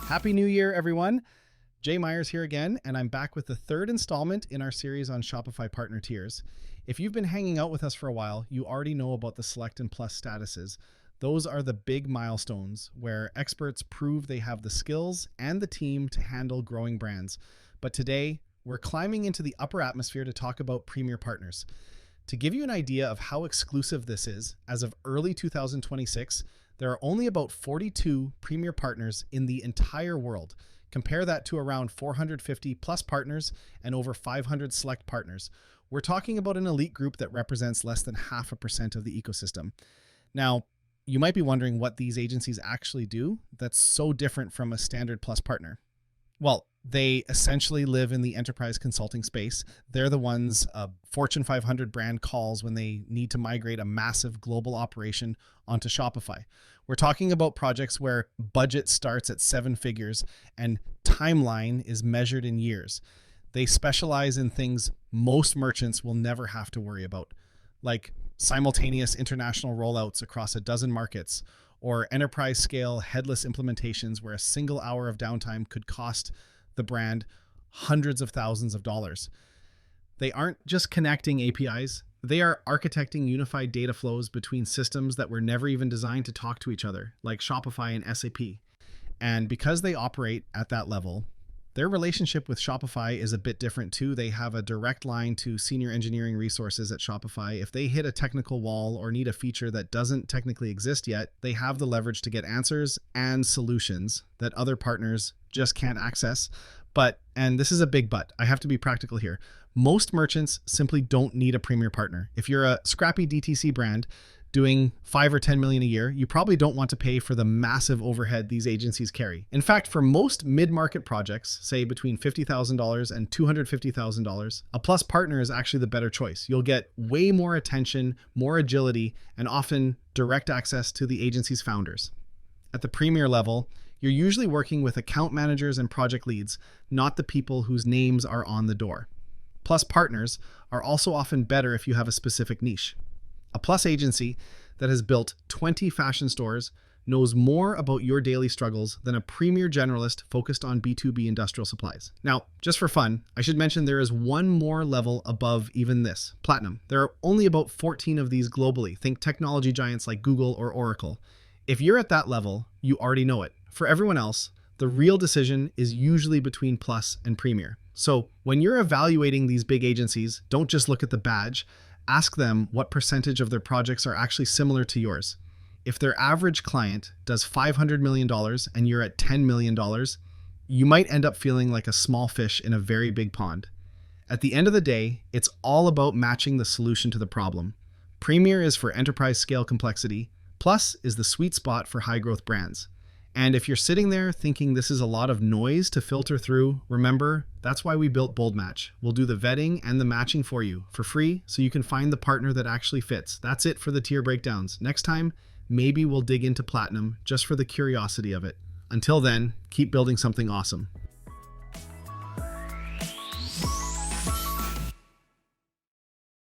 Happy New Year, everyone. Jay Myers here again, and I'm back with the third installment in our series on Shopify partner tiers. If you've been hanging out with us for a while, you already know about the Select and Plus statuses. Those are the big milestones where experts prove they have the skills and the team to handle growing brands. But today, we're climbing into the upper atmosphere to talk about Premier Partners. To give you an idea of how exclusive this is, as of early 2026, there are only about 42 Premier Partners in the entire world. Compare that to around 450 Plus Partners and over 500 Select Partners. We're talking about an elite group that represents less than 0.5% of the ecosystem. Now, you might be wondering what these agencies actually do that's so different from a standard Plus partner. Well, they essentially live in the enterprise consulting space. They're the ones a Fortune 500 brand calls when they need to migrate a massive global operation onto Shopify. We're talking about projects where budget starts at 7 figures and timeline is measured in years. They specialize in things most merchants will never have to worry about, like simultaneous international rollouts across a dozen markets, or enterprise scale headless implementations where a single hour of downtime could cost the brand hundreds of thousands of dollars. They aren't just connecting APIs, they are architecting unified data flows between systems that were never even designed to talk to each other, like Shopify and SAP. And because they operate at that level, their relationship with Shopify is a bit different too. They have a direct line to senior engineering resources at Shopify. If they hit a technical wall or need a feature that doesn't technically exist yet, they have the leverage to get answers and solutions that other partners just can't access. But, and this is a big but, I have to be practical here. Most merchants simply don't need a Premier partner. If you're a scrappy DTC brand doing 5 or 10 million a year, you probably don't want to pay for the massive overhead these agencies carry. In fact, for most mid-market projects, say between $50,000 and $250,000, a Plus partner is actually the better choice. You'll get way more attention, more agility, and often direct access to the agency's founders. At the Premier level, you're usually working with account managers and project leads, not the people whose names are on the door. Plus partners are also often better if you have a specific niche. A Plus agency that has built 20 fashion stores knows more about your daily struggles than a Premier generalist focused on B2B industrial supplies. Now, just for fun, I should mention there is one more level above even this, Platinum. There are only about 14 of these globally. Think technology giants like Google or Oracle. If you're at that level, you already know it. For everyone else, the real decision is usually between Plus and Premier. So when you're evaluating these big agencies, don't just look at the badge. Ask them what percentage of their projects are actually similar to yours. If their average client does $500 million and you're at $10 million, you might end up feeling like a small fish in a very big pond. At the end of the day, it's all about matching the solution to the problem. Premier is for enterprise scale complexity. Plus is the sweet spot for high growth brands. And if you're sitting there thinking this is a lot of noise to filter through, remember, that's why we built Bold Match. We'll do the vetting and the matching for you for free so you can find the partner that actually fits. That's it for the tier breakdowns. Next time, maybe we'll dig into Platinum just for the curiosity of it. Until then, keep building something awesome.